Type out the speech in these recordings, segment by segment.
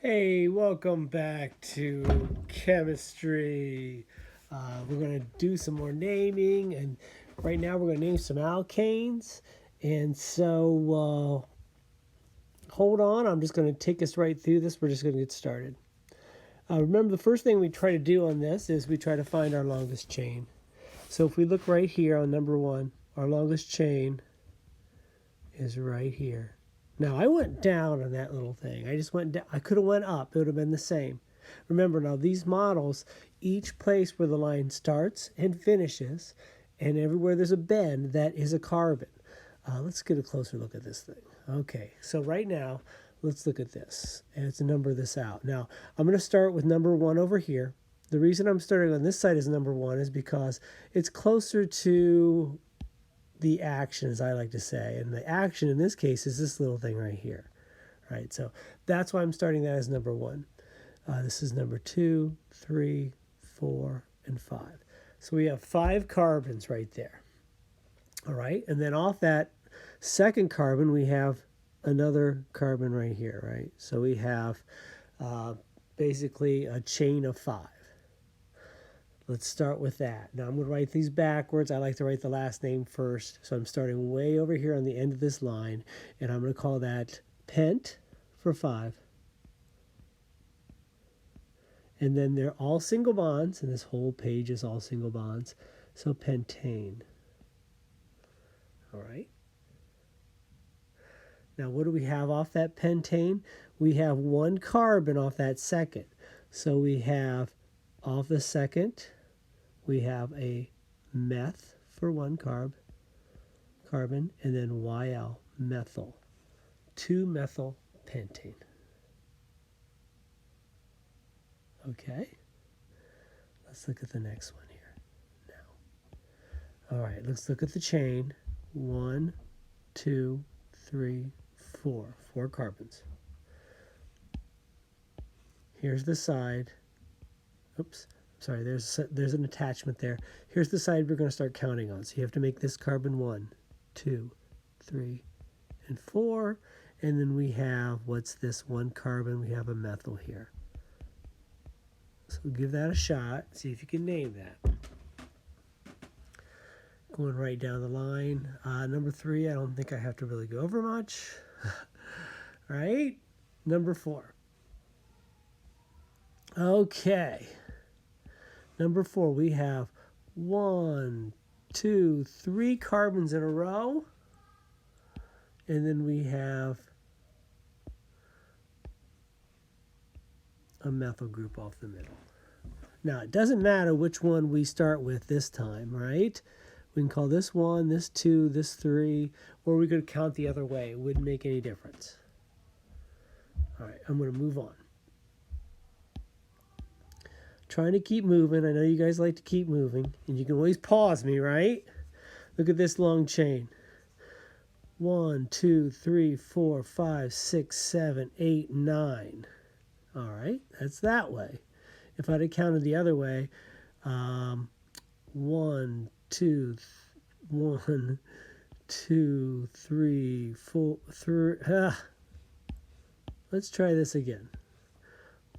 Hey, welcome back to chemistry. We're going to do some more naming, and right now we're going to name some alkanes. And so, hold on, I'm just going to take us right through this. We're just going to get started. Remember, the first thing we try to do on this is we try to find our longest chain. So if we look right here on number one, our longest chain is right here. Now, I went down on that little thing. I just went down. I could have went up. It would have been the same. Remember, now these models, each place where the line starts and finishes, and everywhere there's a bend, that is a carbon. Let's get a closer look at this thing. Okay, so right now, let's look at this. And let's number this out. Now, I'm going to start with number one over here. The reason I'm starting on this side as number one is because it's closer to the action, as I like to say. And the action in this case is this little thing right here. Right, so that's why I'm starting that as number one. This is number 2, 3, 4, and 5. So we have 5 carbons right there. All right, and then off that second carbon, we have another carbon right here, right? So we have basically a chain of 5. Let's start with that. Now I'm going to write these backwards. I like to write the last name first. So I'm starting way over here on the end of this line, and I'm going to call that pent for 5. And then they're all single bonds, and this whole page is all single bonds. So pentane. All right. Now what do we have off that pentane? We have 1 carbon off that second. So we have off the second, we have a meth for 1 carbon, and then YL, methyl, 2-methyl pentane. Okay, let's look at the next one here now. All right, let's look at the chain. 1, 2, 3, 4. 4 carbons. Here's the side. Oops. Sorry, there's an attachment there. Here's the side we're going to start counting on. So you have to make this carbon 1, 2, 3, and 4. And then we have, what's this 1 carbon? We have a methyl here. So give that a shot. See if you can name that. Going right down the line. Number 3, I don't think I have to really go over much. Right? Number 4. Okay. Number 4, we have 1, 2, 3 carbons in a row. And then we have a methyl group off the middle. Now, it doesn't matter which one we start with this time, right? We can call this 1, this 2, this 3, or we could count the other way. It wouldn't make any difference. All right, I'm going to move on. Trying to keep moving. I know you guys like to keep moving, and you can always pause me, right? Look at this long chain. 1, 2, 3, 4, 5, 6, 7, 8, 9. All right, that's that way. If I'd have counted the other way, 1, 2, 1, 2, 3, 4, 3. Let's try this again.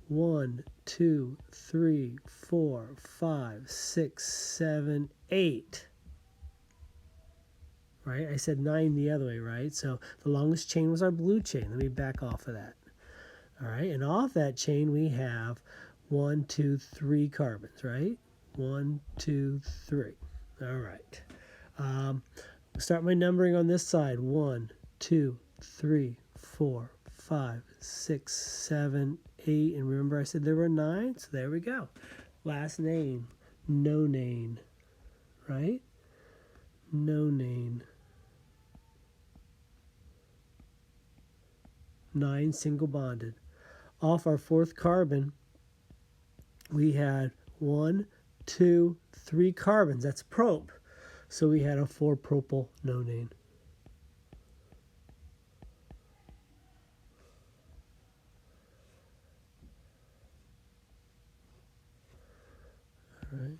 1, 2, 3, 4, 5, 6, 7, 8. Right? I said 9 the other way, right? So the longest chain was our blue chain. Let me back off of that. All right, and off that chain we have 1, 2, 3 carbons, right? 1, 2, 3. All right. Start my numbering on this side. 1, 2, 3, 4, 5, 6, 7, 8. And remember I said there were 9? So there we go. Last name, no name, right? No name. 9 single bonded. Off our 4th carbon, we had 1, 2, 3 carbons. That's prop. So we had a 4-propyl nonane. All right.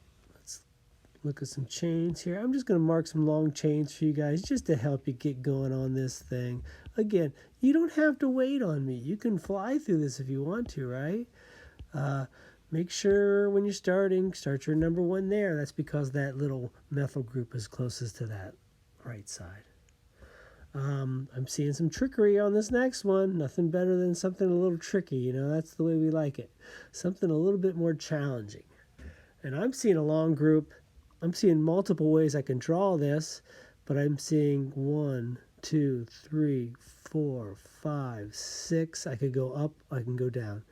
look at some chains here. I'm just going to mark some long chains for you guys just to help you get going on this thing. Again, you don't have to wait on me. You can fly through this if you want to, right? Make sure when you're starting, start your number 1 there. That's because that little methyl group is closest to that right side. I'm seeing some trickery on this next one. Nothing better than something a little tricky. You know, that's the way we like it. Something a little bit more challenging. And I'm seeing a long group. I'm seeing multiple ways I can draw this, but I'm seeing 1, 2, 3, 4, 5, 6. I could go up, I can go down.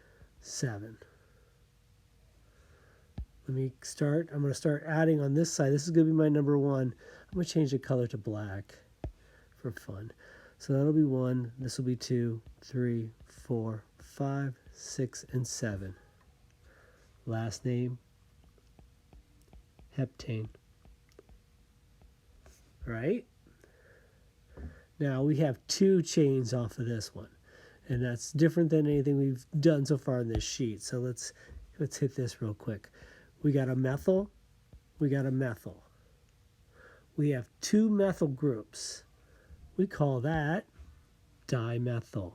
7. Let me start. I'm going to start adding on this side. This is going to be my number 1. I'm going to change the color to black for fun. So that'll be 1. This will be 2, 3, 4, 5, 6, and 7. Last name, heptane. Right? Now we have 2 chains off of this one, and that's different than anything we've done so far in this sheet. So let's hit this real quick. We got a methyl, we got a methyl. We have 2 methyl groups. We call that dimethyl.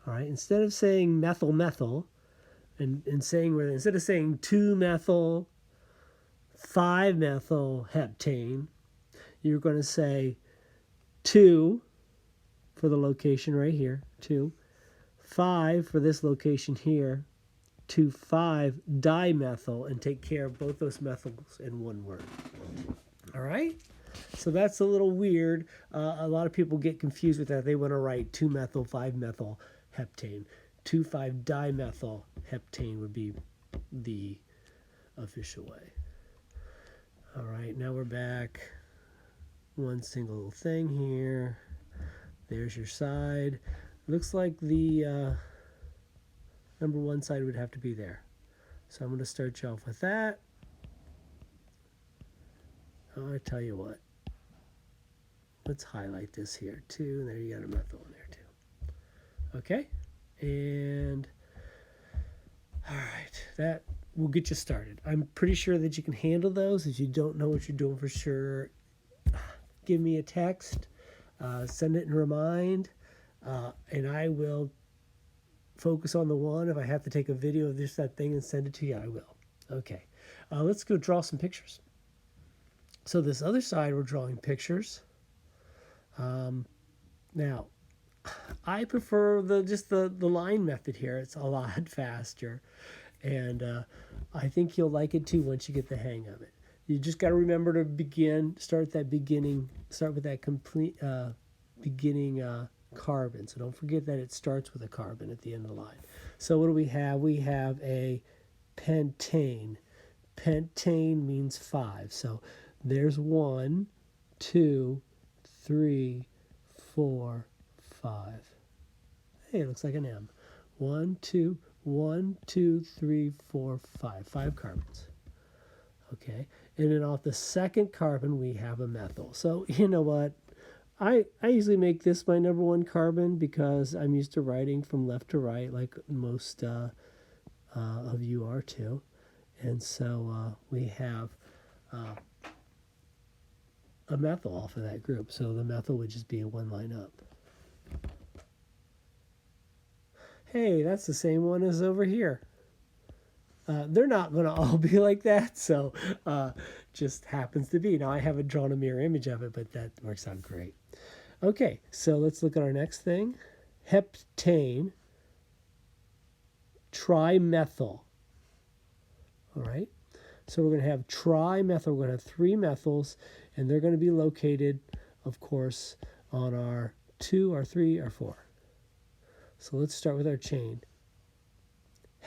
All right, instead of saying methyl methyl, and saying instead of saying 2 methyl, 5 methyl heptane, you're going to say 2 for the location right here, 2, 5 for this location here, 2, 5 dimethyl, and take care of both those methyls in one word. All right? So that's a little weird. A lot of people get confused with that. They want to write 2 methyl, 5 methyl heptane. 2, 5 dimethyl heptane would be the official way. All right, now we're back. One single thing here. There's your side. Looks like the number 1 side would have to be there. So I'm going to start you off with that. Oh, I tell you what. Let's highlight this here too. And there you got a methyl in there too. Okay. And all right, that will get you started. I'm pretty sure that you can handle those. If you don't know what you're doing for sure, give me a text, send it and remind, and I will focus on the one. If I have to take a video of just that thing and send it to you, I will. Okay, let's go draw some pictures. So this other side, we're drawing pictures. Now, I prefer the line method here. It's a lot faster, and I think you'll like it too once you get the hang of it. You just got to remember to start with that complete beginning carbon. So don't forget that it starts with a carbon at the end of the line. So what do we have? We have a pentane. Pentane means 5. So there's 1, 2, 3, 4, 5. Hey, it looks like an M. 1, 2, 3, 4, 5. 5 carbons. Okay, and then off the second carbon we have a methyl. So you know what? I usually make this my number 1 carbon because I'm used to writing from left to right, like most of you are too. And so we have a methyl off of that group. So the methyl would just be a 1 line up. Hey, that's the same one as over here. They're not going to all be like that, so just happens to be. Now, I haven't drawn a mirror image of it, but that works out great. Okay, so let's look at our next thing. Heptane, trimethyl. All right, so we're going to have trimethyl. We're going to have 3 methyls, and they're going to be located, of course, on our 2, our 3, our 4. So let's start with our chain.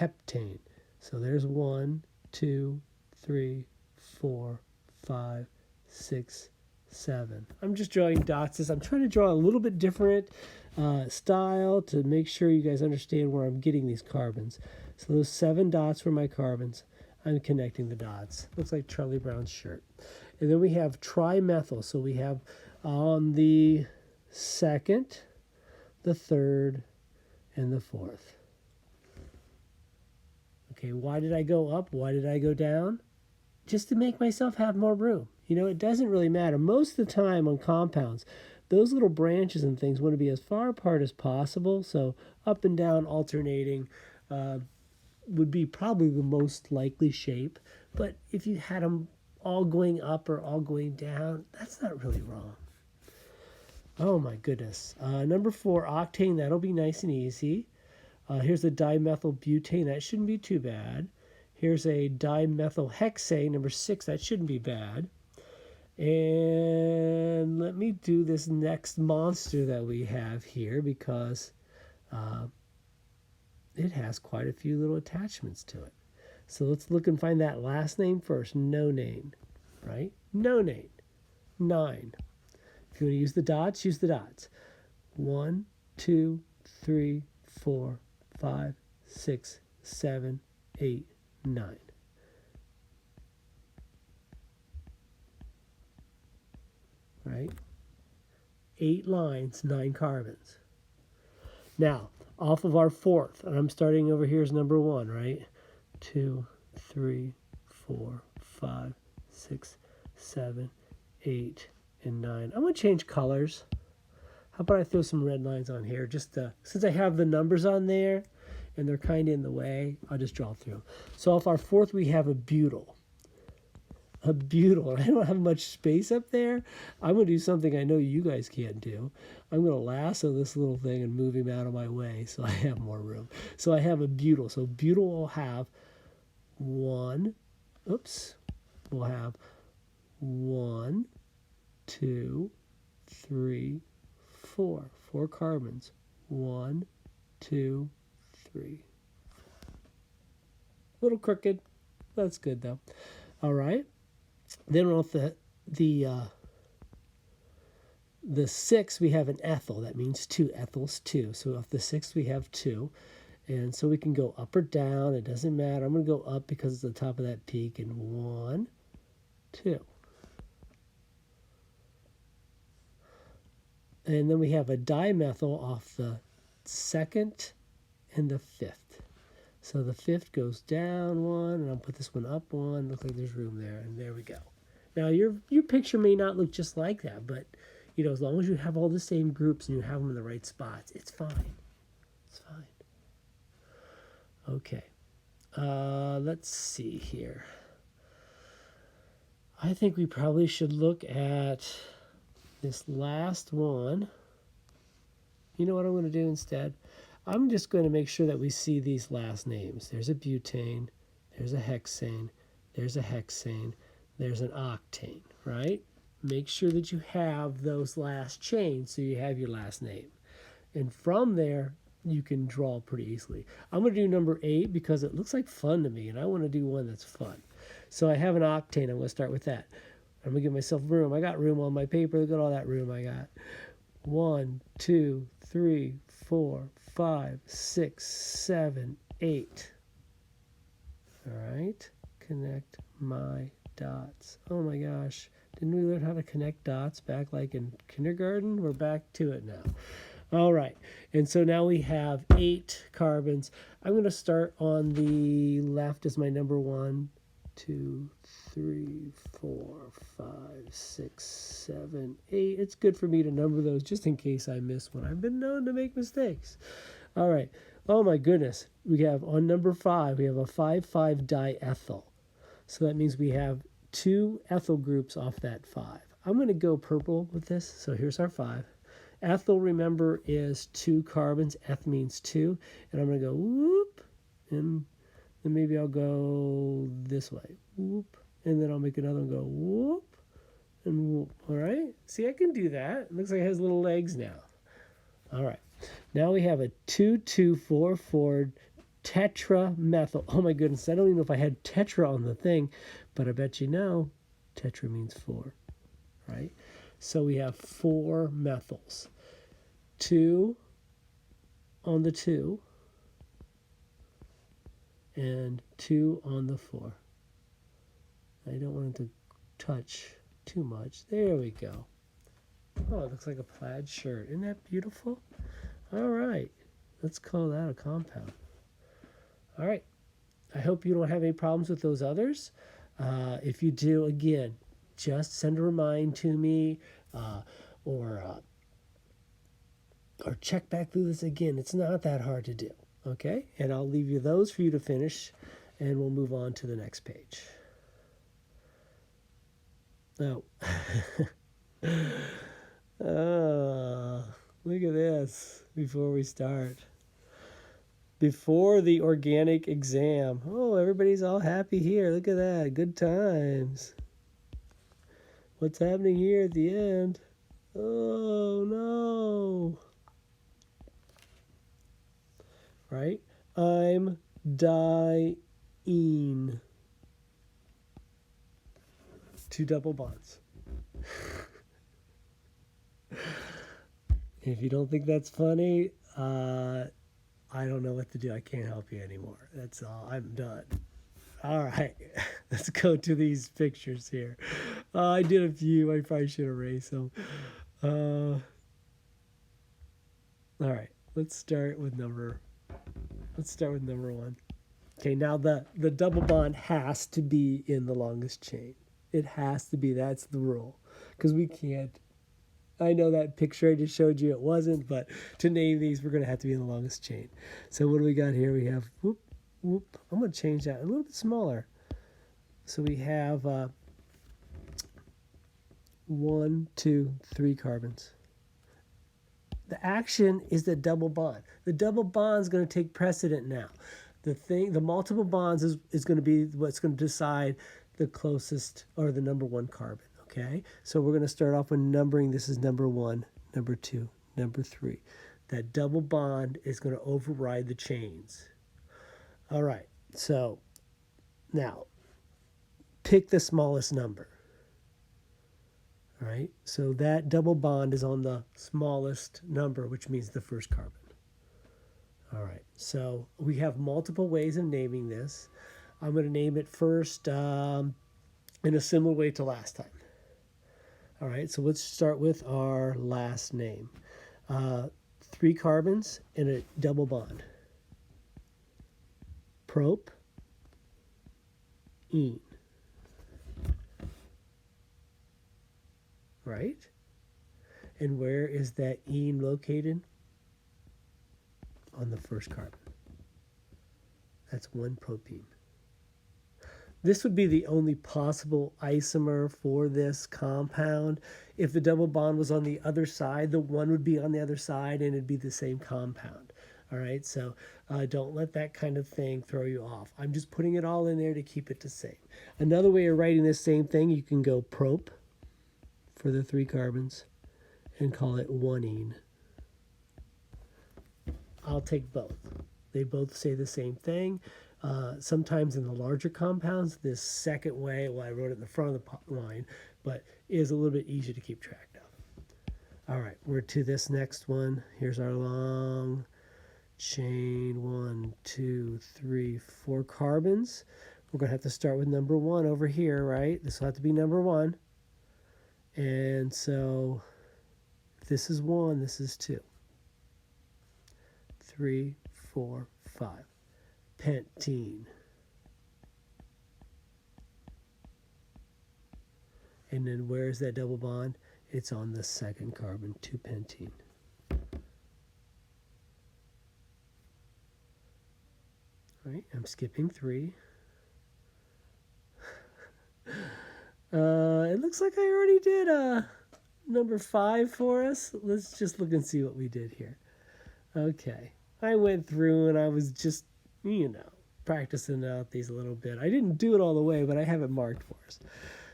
Heptane. So there's 1, 2, 3, 4, 5, 6, 7. I'm just drawing dots. I'm trying to draw a little bit different style to make sure you guys understand where I'm getting these carbons. So those 7 dots were my carbons. I'm connecting the dots. Looks like Charlie Brown's shirt. And then we have trimethyl. So we have on the 2nd, the 3rd, and the 4th. Okay, why did I go up? Why did I go down? Just to make myself have more room. You know, it doesn't really matter. Most of the time on compounds, those little branches and things want to be as far apart as possible. So up and down alternating would be probably the most likely shape. But if you had them all going up or all going down, that's not really wrong. Oh my goodness. Number 4, octane. That'll be nice and easy. Here's a dimethylbutane. That shouldn't be too bad. Here's a dimethylhexane, number 6. That shouldn't be bad. And let me do this next monster that we have here because it has quite a few little attachments to it. So let's look and find that last name first. Nonane, right? Nonane. 9. If you want to use the dots, use the dots. 1, 2, 3, 4, 5, 6, 7, 8, 9. Right? 8 lines, 9 carbons. Now, off of our 4th, and I'm starting over here as number 1, right? 2, 3, 4, 5, 6, 7, 8, and 9. I'm going to change colors. How about I throw some red lines on here? Just since I have the numbers on there and they're kind of in the way, I'll just draw through. So off our 4th, we have a butyl. A butyl. I don't have much space up there. I'm going to do something I know you guys can't do. I'm going to lasso this little thing and move him out of my way so I have more room. So I have a butyl. So butyl will have we'll have 1, 2, 3, 4. 4 carbons. 1, 2, 3, 4. A little crooked. That's good though. All right. Then off the 6, we have an ethyl. That means 2. Ethyl's 2. So off the 6, we have 2. And so we can go up or down. It doesn't matter. I'm going to go up because it's the top of that peak. And 1, 2. And then we have a dimethyl off the 2nd and the 5th. So the 5th goes down 1, and I'll put this one up 1. Looks like there's room there, and there we go. Now your picture may not look just like that, but you know, as long as you have all the same groups and you have them in the right spots, it's fine. It's fine. Okay. Let's see here. I think we probably should look at this last one. You know what I'm going to do instead? I'm just going to make sure that we see these last names. There's a butane, there's a hexane, there's a hexane, there's an octane, right? Make sure that you have those last chains so you have your last name. And from there, you can draw pretty easily. I'm going to do number 8 because it looks like fun to me, and I want to do one that's fun. So I have an octane. I'm going to start with that. I'm going to give myself room. I got room on my paper. Look at all that room I got. 1, 2, 3, 4, 5, 6, 7, 8. All right. Connect my dots. Oh my gosh. Didn't we learn how to connect dots back like in kindergarten? We're back to it now. All right. And so now we have 8 carbons. I'm going to start on the left as my number 1, 2, 3, 4, 5, 6, 7, 8. It's good for me to number those just in case I miss one. I've been known to make mistakes. All right. Oh my goodness. We have on number 5, we have a 5,5 diethyl. So that means we have 2 ethyl groups off that 5. I'm going to go purple with this. So here's our 5. Ethyl, remember, is 2 carbons. Eth means 2. And I'm going to go whoop. And then maybe I'll go this way. Whoop. And then I'll make another one go whoop. And whoop. All right? See, I can do that. It looks like it has little legs now. All right. Now we have a 2,2,4,4 tetramethyl. Oh my goodness. I don't even know if I had tetra on the thing. But I bet you know tetra means 4. Right? So we have 4 methyls. 2 on the 2 and 2 on the 4. I don't want it to touch too much. There we go. Oh, it looks like a plaid shirt. Isn't that beautiful? All right. Let's call that a compound. All right. I hope you don't have any problems with those others. If you do, again, just send a remind to me, or check back through this again. It's not that hard to do. Okay, and I'll leave you those for you to finish, and we'll move on to the next page. Oh. Look at this before we start. Before the organic exam. Oh, everybody's all happy here. Look at that. Good times. What's happening here at the end? Oh, no. Right? I'm dying. 2 double bonds. If you don't think that's funny, I don't know what to do. I can't help you anymore. That's all. I'm done. All right. Let's go to these pictures here. I did a few. I probably should erase them. All right. Let's start with number 1. Okay, now the double bond has to be in the longest chain. It has to be. That's the rule. Because we can't. I know that picture I just showed you, it wasn't, but to name these, we're going to have to be in the longest chain. So what do we got here? We have, whoop, whoop. I'm going to change that a little bit smaller. So we have 1, 2, 3 carbons. The action is the double bond. The double bond is going to take precedent now. The multiple bonds is going to be what's going to decide the closest or the number 1 carbon. Okay, so we're going to start off with numbering. This is number 1, number 2, number 3. That double bond is going to override the chains. All right, so now pick the smallest number. All right, so that double bond is on the smallest number, which means the first carbon. All right, so we have multiple ways of naming this. I'm going to name it first in a similar way to last time. All right, so let's start with our last name. 3 carbons and a double bond. Prop, ene. Right? And where is that ene located? On the first carbon. That's 1 propene. This would be the only possible isomer for this compound. If the double bond was on the other side, the 1 would be on the other side and it'd be the same compound. All right, so don't let that kind of thing throw you off. I'm just putting it all in there to keep it the same. Another way of writing this same thing, you can go prop for the 3 carbons and call it 1-ene. I'll take both. They both say the same thing. Sometimes in the larger compounds, this second way, well, I wrote it in the front of the line, but is a little bit easier to keep track of. All right, we're to this next one. Here's our long chain. 1, 2, 3, 4 carbons. We're going to have to start with number 1 over here, right? This will have to be number 1. And so this is 1, this is 2. 3, 4, 5. Pentene. And then where's that double bond? It's on the second carbon, 2-pentene. All right, I'm skipping 3. It looks like I already did number 5 for us. Let's just look and see what we did here. Okay, I went through and I was just, practicing out these a little bit. I didn't do it all the way, but I have it marked for us.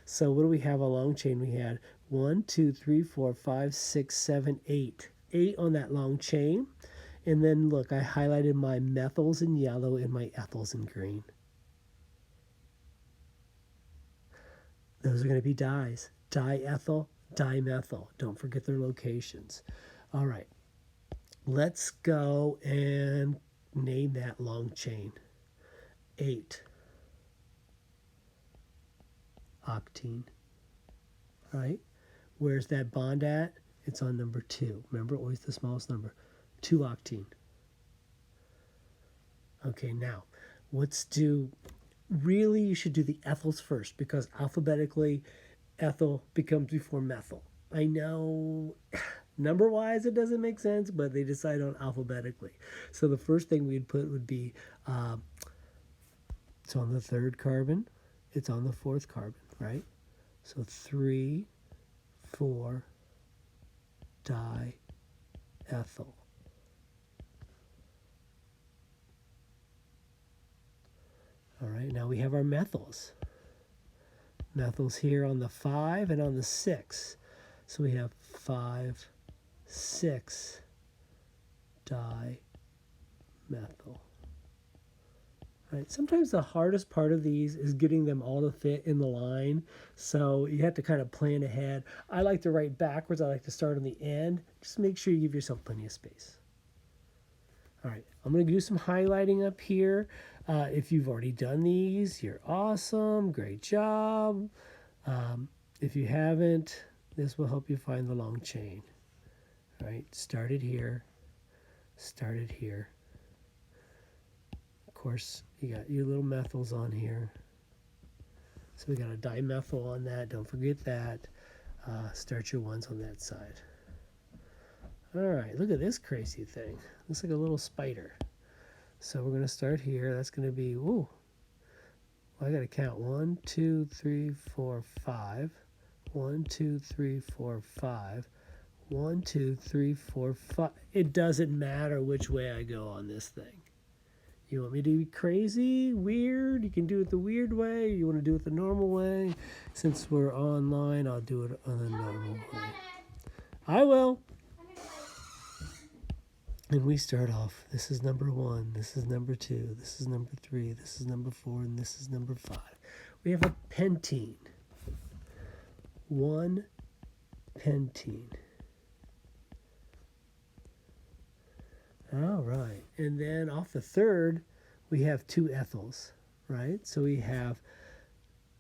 So what do we have? A long chain. We had 1, 2, 3, 4, 5, 6, 7, 8. 8 on that long chain. And then look, I highlighted my methyls in yellow and my ethyls in green. Those are going to be dyes. Diethyl, dimethyl. Don't forget their locations. All right. Let's go and name that long chain. 8. Octene. Right? Where's that bond at? It's on number 2. Remember, always the smallest number. 2-octene. Okay, now really you should do the ethyls first, because alphabetically ethyl becomes before methyl. I know number wise it doesn't make sense, but they decide on alphabetically. So the first thing we'd put would be it's on the third carbon, it's on the fourth carbon, right? So 3, 4 diethyl. All right, now we have our methyls. Methyls here on the 5 and on the 6. So we have 5, 6 dimethyl. Right. Sometimes the hardest part of these is getting them all to fit in the line. So you have to kind of plan ahead. I like to write backwards. I like to start on the end. Just make sure you give yourself plenty of space. All right, I'm going to do some highlighting up here. If you've already done these, you're awesome. Great job. If you haven't, this will help you find the long chain. All right, started here, started here. Of course, you got your little methyls on here. So we got a dimethyl on that. Don't forget that. Start your ones on that side. All right, look at this crazy thing. Looks like a little spider. So we're going to start here. That's going to be, ooh, well, I got to count 1, 2, 3, 4, 5. 1, 2, 3, 4, 5. 1, 2, 3, 4, 5. It doesn't matter which way I go on this thing. You want me to be crazy, weird? You can do it the weird way. You want to do it the normal way? Since we're online, I'll do it on the normal way. I will. And we start off, this is number 1, this is number 2, this is number 3, this is number 4, and this is number 5. We have a pentene. 1 pentene. All right. And then off the third, we have 2 ethyls, right? So we have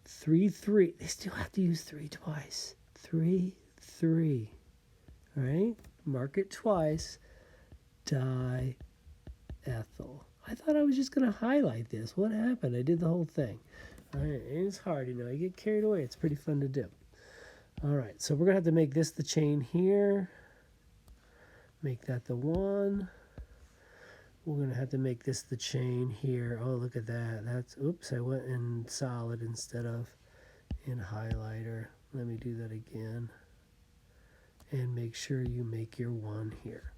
3, 3. They still have to use 3 twice. 3, 3. All right? Mark it twice. Diethyl. I thought I was just going to highlight this. What happened? I did the whole thing. All right, it's hard, you know. You get carried away. It's pretty fun to do. All right, so we're going to have to make this the chain here. Make that the 1. We're going to have to make this the chain here. Oh, look at that. That's, oops, I went in solid instead of in highlighter. Let me do that again. And make sure you make your 1 here.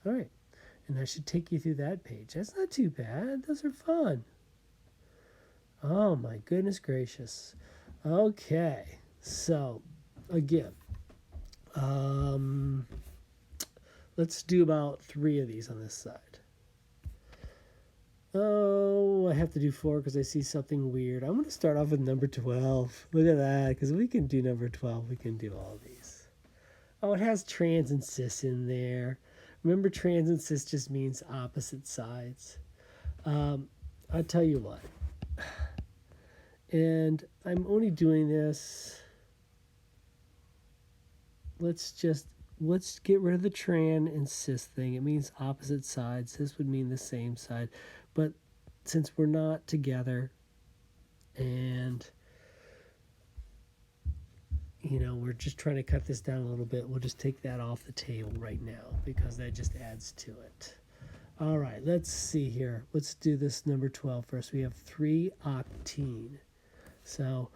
All right, and that should take you through that page. That's not too bad. Those are fun. Oh, my goodness gracious. Okay, so, again, let's do about 3 of these on this side. Oh, I have to do 4 because I see something weird. I'm going to start off with number 12. Look at that, because we can do number 12. We can do all these. Oh, it has trans and cis in there. Remember, trans and cis just means opposite sides. I'll tell you what. And I'm only doing this. Let's get rid of the trans and cis thing. It means opposite sides. Cis would mean the same side. But since we're not together and, you know, we're just trying to cut this down a little bit, we'll just take that off the table right now because that just adds to it. All right, let's see here. Let's do this number 12 first. We have 3-octene. So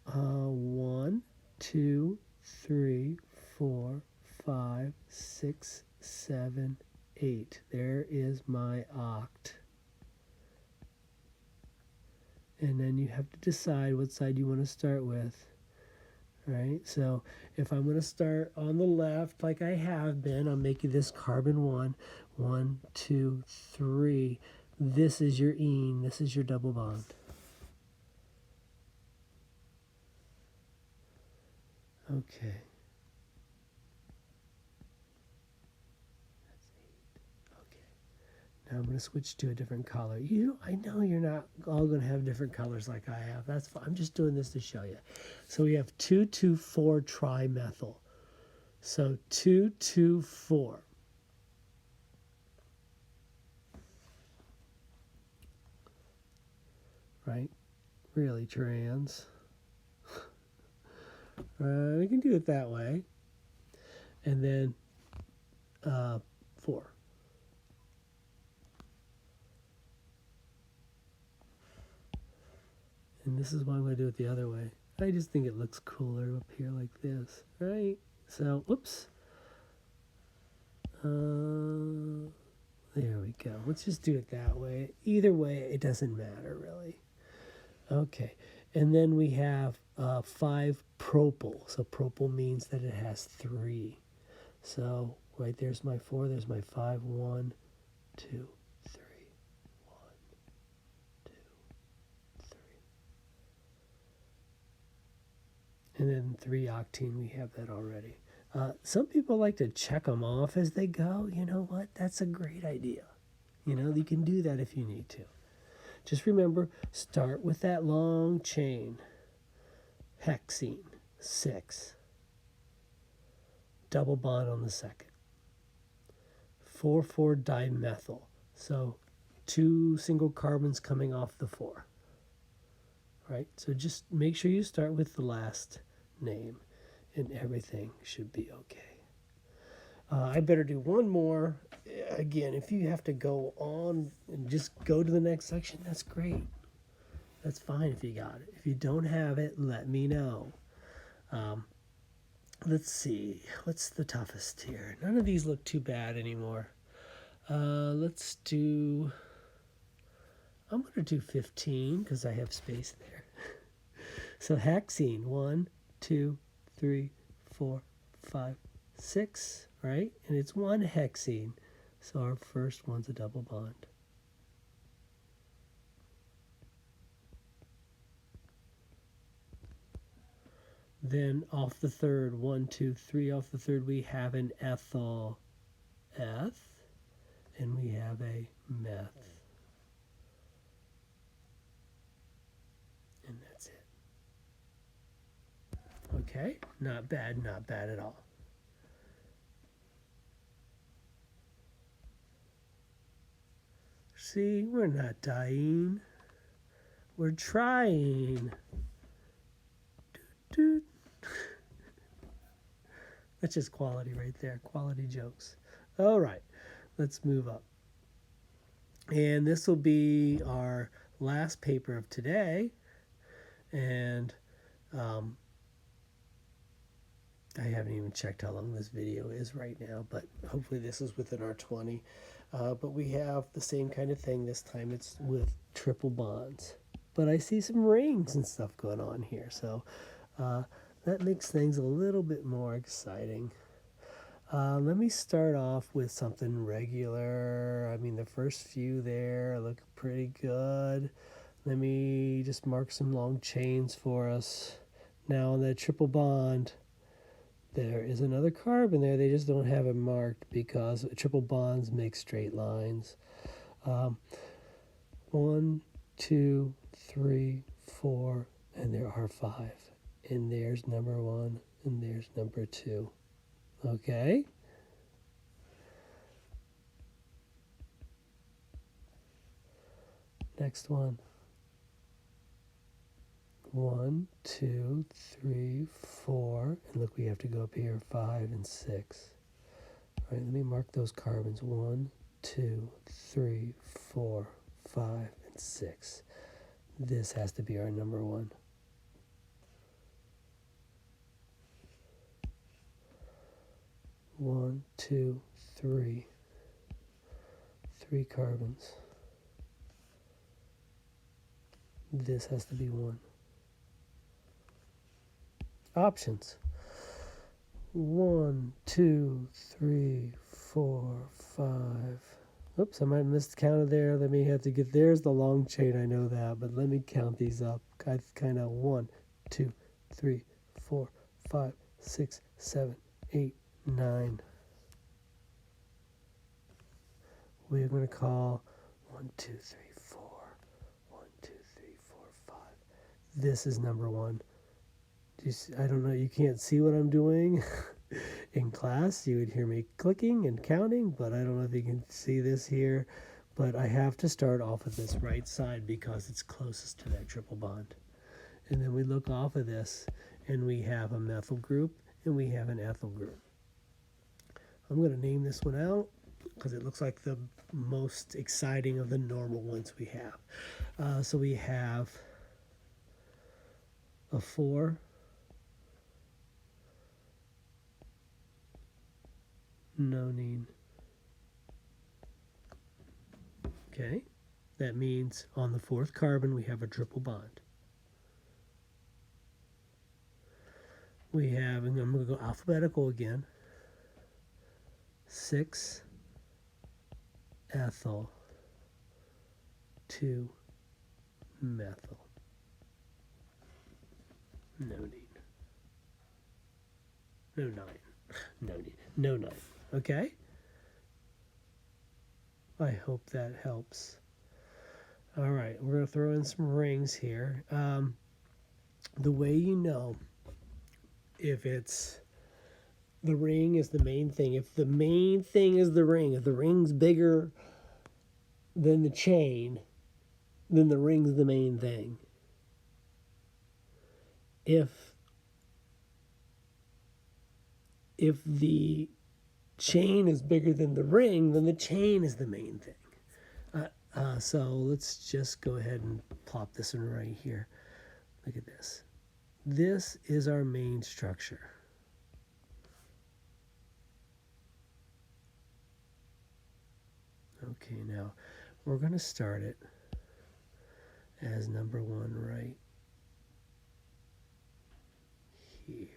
1, 2, 3, 4, 5, 6, 7, 8. There is my oct. And then you have to decide what side you want to start with. Right? So if I'm going to start on the left like I have been, I'm making this carbon 1. 1, 2, 3. This is your ene. This is your double bond. Okay. Now I'm going to switch to a different color. I know you're not all going to have different colors like I have. That's fine. I'm just doing this to show you. So we have 2,2,4 trimethyl. So 2, 2, 4. right? Really trans. We can do it that way. And then 4. And this is why I'm going to do it the other way. I just think it looks cooler up here like this, right? So, whoops. There we go. Let's just do it that way. Either way, it doesn't matter, really. Okay. And then we have 5 propyl. So propyl means that it has 3. So right there's my 4, there's my 5. 1, 2, 3. 1, 2, 3. And then 3-octene, we have that already. Some people like to check them off as they go. You know what? That's a great idea. You can do that if you need to. Just remember, start with that long chain. Hexene, 6. Double bond on the second. 4,4-dimethyl. So 2 single carbons coming off the 4. Right? So just make sure you start with the last name and everything should be okay. I better do one more. Again, if you have to go on and just go to the next section, that's great. That's fine if you got it. If you don't have it, let me know. Let's see. What's the toughest here? None of these look too bad anymore. Let's do... I'm going to do 15 because I have space there. So hexene, 1, 2, 3, 4, 5, 6, right? And it's 1 hexene. So our first one's a double bond. Then off the third, 1, 2, 3, off the third, we have an ethyl eth, and we have a meth. And that's it. Okay, not bad at all. See, we're not dying. We're trying. Doot, doot. That's just quality right there. Quality jokes. All right, let's move up. And this will be our last paper of today. And I haven't even checked how long this video is right now, but hopefully this is within our 20. But we have the same kind of thing. This time it's with triple bonds. But I see some rings and stuff going on here. So that makes things a little bit more exciting. Let me start off with something regular. I mean, the first few there look pretty good. Let me just mark some long chains for us. Now on that triple bond, there is another carbon there. They just don't have it marked because triple bonds make straight lines. 1, 2, 3, 4, and there are 5. And there's number 1, and there's number 2. Okay? Next one. 1, 2, 3, 4, and look, we have to go up here, 5 and 6. All right, let me mark those carbons. 1, 2, 3, 4, 5, and 6. This has to be our number 1. One, 2, 3. 3 carbons. This has to be 1. Options. 1, 2, 3, 4, 5. Oops, I might have missed count there. Let me have to get, there's the long chain, I know that, but let me count these up. I kind of 1, 2, 3, 4, 5, 6, 7, 8, 9. We're going to call 1, 2, 3, 4. 1, 2, 3, 4, 5. This is number 1. I don't know, you can't see what I'm doing. In class, you would hear me clicking and counting, but I don't know if you can see this here. But I have to start off of this right side because it's closest to that triple bond. And then we look off of this and we have a methyl group and we have an ethyl group. I'm going to name this one out because it looks like the most exciting of the normal ones we have. So we have a 4, nonene. Okay, that means on the 4th carbon we have a triple bond. We have, and I'm going to go alphabetical again, 6 ethyl, 2 methyl, nonene. Nonene. Okay? I hope that helps. All right, we're going to throw in some rings here. The way you know if it's the ring is the main thing. If the main thing is the ring, if the ring's bigger than the chain, then the ring's the main thing. If the chain is bigger than the ring, then the chain is the main thing. So let's just go ahead and plop this one right here. Look at this. This is our main structure. Okay, now we're going to start it as number 1 right here.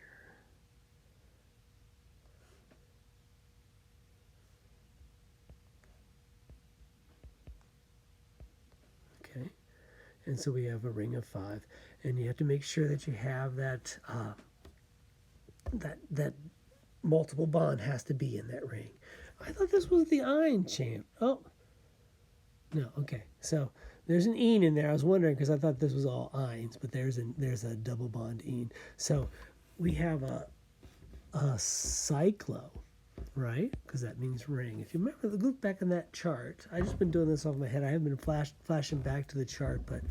Okay, and so we have a ring of 5, and you have to make sure that you have that that multiple bond has to be in that ring. I thought this was the ion chain. Oh, no, okay. So there's an ene in there. I was wondering because I thought this was all ions, but there's a double bond ene. So we have a cyclo, right? Because that means ring. If you remember, look back in that chart. I've just been doing this off my head. I haven't been flashing back to the chart, but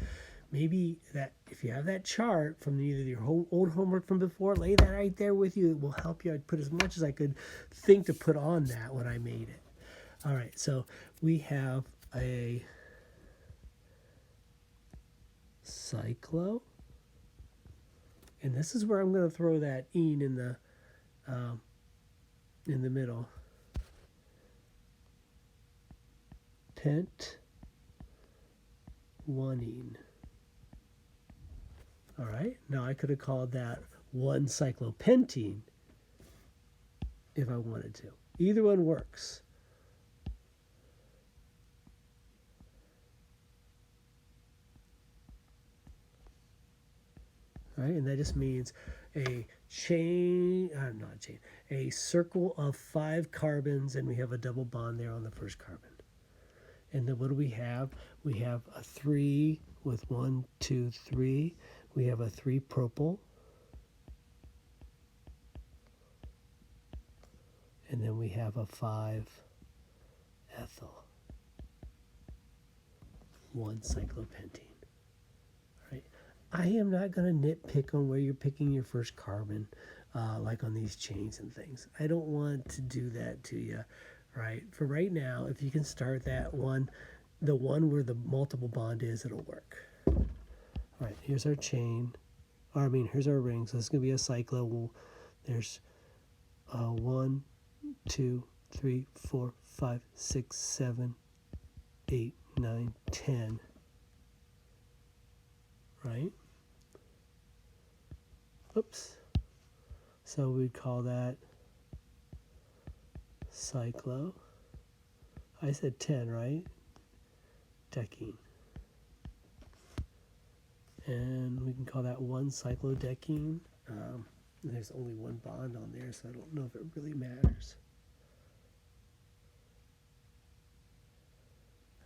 maybe that if you have that chart from either your old homework from before, lay that right there with you. It will help you. I put as much as I could think to put on that when I made it. All right, so we have a cyclo, and this is where I'm going to throw that ene in the middle. Pent, 1 ene. All right, now I could have called that 1 cyclopentene if I wanted to. Either one works. All right, and that just means a chain, not a chain, a circle of 5 carbons, and we have a double bond there on the first carbon. And then what do we have? We have a 3 with 1, 2, 3. We have a 3 propyl. And then we have a 5 ethyl. 1 cyclopentene. Right? I am not going to nitpick on where you're picking your first carbon, like on these chains and things. I don't want to do that to you. Right? For right now, if you can start that one, the one where the multiple bond is, it'll work. All right, here's our chain. Here's our ring. So this is going to be a cyclo. There's 1, 2, 3, 4, 5, 6, 7, 8, 9, 10. Right? Oops. So we'd call that cyclo. I said 10, right? Decene. And we can call that 1 cyclodecene. There's only 1 bond on there, so I don't know if it really matters.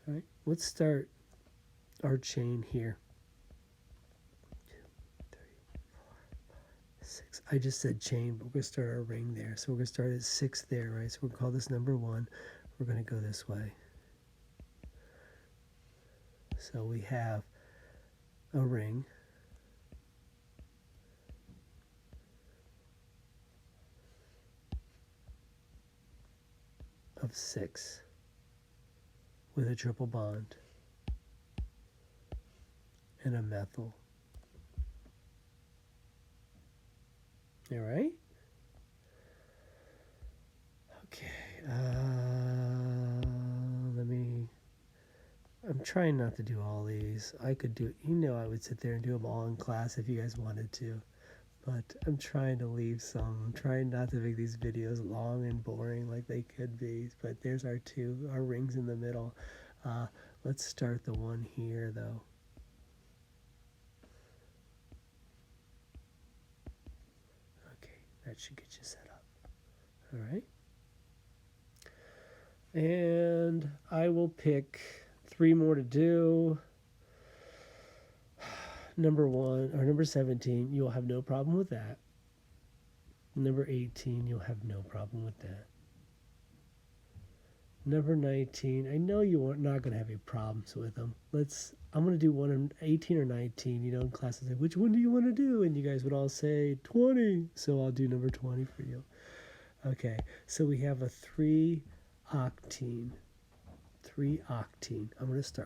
All right, let's start our chain here. 2, 3, 4, 5, 6. I just said chain, but we're going to start our ring there. So we're going to start at 6 there, right? So we'll call this number 1. We're going to go this way. So we have a ring of 6 with a triple bond and a methyl. All right? Okay. I'm trying not to do all these. I could do, I would sit there and do them all in class if you guys wanted to. But I'm trying to leave some. I'm trying not to make these videos long and boring like they could be. But there's our rings in the middle. Let's start the one here, though. Okay, that should get you set up. All right. And I will pick 3 more to do. Number 17, you'll have no problem with that. Number 18, you'll have no problem with that. Number 19, I know you're not going to have any problems with them. I'm going to do one in 18 or 19. In class, I say, which one do you want to do? And you guys would all say 20. So I'll do number 20 for you. Okay, so we have a 3-octene. I'm going to start